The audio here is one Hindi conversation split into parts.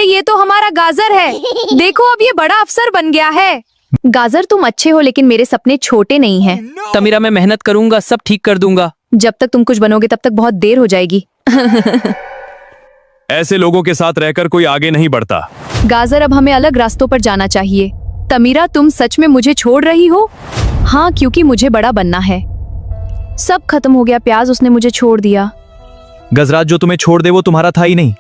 ये तो हमारा गाजर है। देखो अब ये बड़ा अफसर बन गया है। गाजर तुम अच्छे हो लेकिन मेरे सपने छोटे नहीं हैं। तमीरा मैं मेहनत करूंगा, सब ठीक कर दूंगा। जब तक तुम कुछ बनोगे तब तक बहुत देर हो जाएगी। ऐसे लोगों के साथ रहकर कोई आगे नहीं बढ़ता। गाजर अब हमें अलग रास्तों पर जाना चाहिए। तमीरा तुम सच में मुझे छोड़ रही हो? हाँ, क्योंकि मुझे बड़ा बनना है। सब खत्म हो गया। प्याज उसने मुझे छोड़ दिया। गजराज जो तुम्हें छोड़ दे वो तुम्हारा था ही नहीं।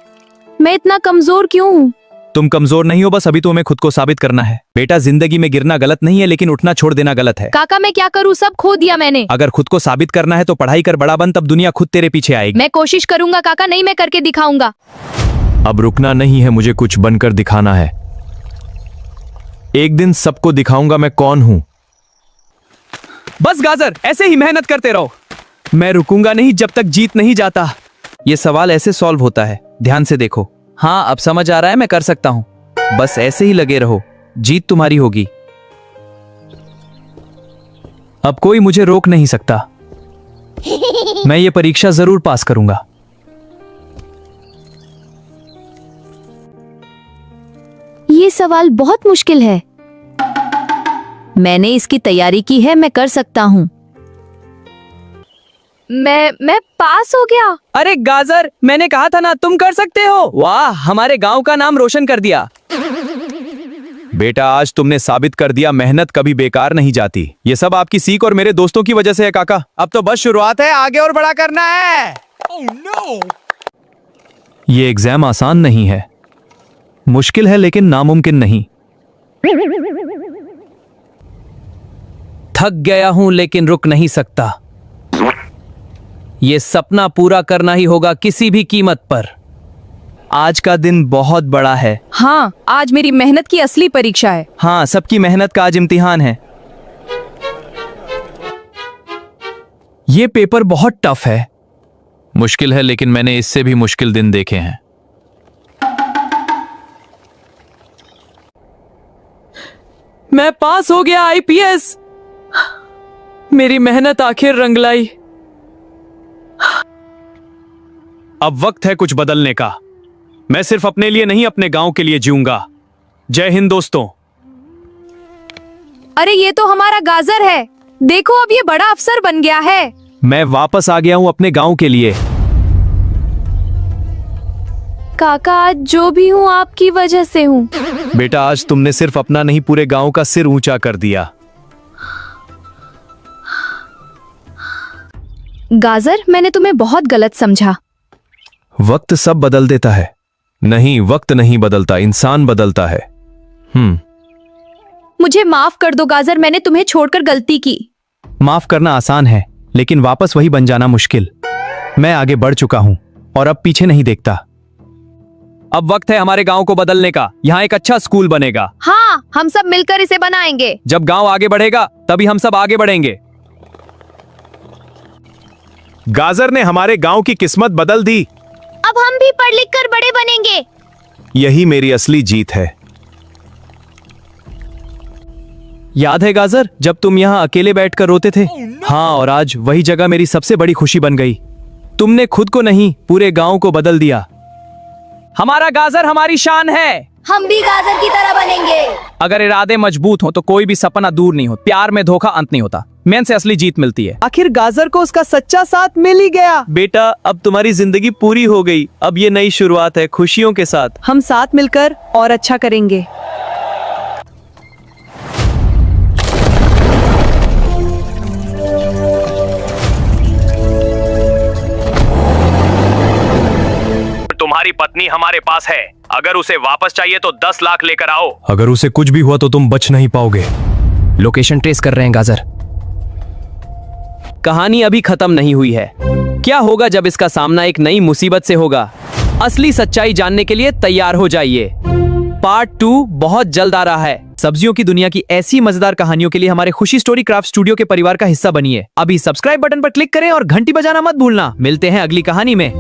मैं इतना कमजोर क्यों हूँ? तुम कमजोर नहीं हो, बस अभी तुम्हें खुद को साबित करना है। बेटा जिंदगी में गिरना गलत नहीं है, लेकिन उठना छोड़ देना गलत है। काका मैं क्या करूँ, सब खो दिया मैंने। अगर खुद को साबित करना है तो पढ़ाई कर बड़ा बन, तब दुनिया खुद तेरे पीछे आएगी। मैं कोशिश करूंगा काका, नहीं मैं करके दिखाऊंगा। अब रुकना नहीं है, मुझे कुछ बनकर दिखाना है। एक दिन सबको दिखाऊंगा मैं कौन हूं। बस गाजर, ऐसे ही मेहनत करते रहो। मैं रुकूंगा नहीं जब तक जीत नहीं जाता। ये सवाल ऐसे सॉल्व होता है, ध्यान से देखो। हाँ अब समझ आ रहा है, मैं कर सकता हूँ। बस ऐसे ही लगे रहो, जीत तुम्हारी होगी। अब कोई मुझे रोक नहीं सकता। मैं ये परीक्षा जरूर पास करूंगा। ये सवाल बहुत मुश्किल है। मैंने इसकी तैयारी की है, मैं कर सकता हूँ। मैं पास हो गया। अरे गाजर, मैंने कहा था ना तुम कर सकते हो। वाह, हमारे गांव का नाम रोशन कर दिया। बेटा आज तुमने साबित कर दिया मेहनत कभी बेकार नहीं जाती। ये सब आपकी सीख और मेरे दोस्तों की वजह से है काका। अब तो बस शुरुआत है, आगे और बड़ा करना है। ये एग्जाम आसान नहीं है, मुश्किल है लेकिन नामुमकिन नहीं। थक गया हूं लेकिन रुक नहीं सकता। ये सपना पूरा करना ही होगा किसी भी कीमत पर। आज का दिन बहुत बड़ा है। हाँ, आज मेरी मेहनत की असली परीक्षा है। हाँ, सबकी मेहनत का आज इम्तिहान है। ये पेपर बहुत टफ है। मुश्किल है लेकिन मैंने इससे भी मुश्किल दिन देखे हैं। मैं पास हो गया आईपीएस। मेरी मेहनत आखिर रंग लाई। अब वक्त है कुछ बदलने का। मैं सिर्फ अपने लिए नहीं, अपने गांव के लिए जीऊंगा। जय हिंद दोस्तों। अरे ये तो हमारा गाजर है। देखो अब ये बड़ा अफसर बन गया है। मैं वापस आ गया हूं अपने गांव के लिए। काका आज जो भी हूँ आपकी वजह से हूँ। बेटा आज तुमने सिर्फ अपना नहीं, पूरे गांव का सिर ऊंचा कर दिया। गाजर मैंने तुम्हें बहुत गलत समझा। वक्त सब बदल देता है। नहीं, वक्त नहीं बदलता, इंसान बदलता है। मुझे माफ कर दो गाजर, मैंने तुम्हें छोड़कर गलती की। माफ करना आसान है लेकिन वापस वही बन जाना मुश्किल। मैं आगे बढ़ चुका हूं और अब पीछे नहीं देखता। अब वक्त है हमारे गांव को बदलने का। यहाँ एक अच्छा स्कूल बनेगा। हाँ, हम सब मिलकर इसे बनाएंगे। जब गांव आगे बढ़ेगा तभी हम सब आगे बढ़ेंगे। गाजर ने हमारे गांव की किस्मत बदल दी। अब हम भी पढ़ लिख कर बड़े बनेंगे। यही मेरी असली जीत है। याद है गाजर, जब तुम यहाँ अकेले बैठकर रोते थे? हाँ, और आज वही जगह मेरी सबसे बड़ी खुशी बन गई। तुमने खुद को नहीं, पूरे गांव को बदल दिया। हमारा गाजर हमारी शान है। हम भी गाजर की तरह बनेंगे। अगर इरादे मजबूत हो तो कोई भी सपना दूर नहीं हो। प्यार में धोखा अंत नहीं होता। मेहनत से असली जीत मिलती है। आखिर गाजर को उसका सच्चा साथ मिल ही गया। बेटा अब तुम्हारी जिंदगी पूरी हो गई। अब ये नई शुरुआत है, खुशियों के साथ। हम साथ मिलकर और अच्छा करेंगे। तुम्हारी पत्नी हमारे पास है। अगर उसे वापस चाहिए तो 10 लाख लेकर आओ। अगर उसे कुछ भी हुआ तो तुम बच नहीं पाओगे। लोकेशन ट्रेस कर रहे हैं गाजर। कहानी अभी खत्म नहीं हुई है। क्या होगा जब इसका सामना एक नई मुसीबत से होगा? असली सच्चाई जानने के लिए तैयार हो जाइए। पार्ट 2 बहुत जल्द आ रहा है। सब्जियों की दुनिया की ऐसी मजेदार कहानियों के लिए हमारे खुशी स्टोरी क्राफ्ट स्टूडियो के परिवार का हिस्सा बनिए। अभी सब्सक्राइब बटन पर क्लिक करें और घंटी बजाना मत भूलना। मिलते हैं अगली कहानी में।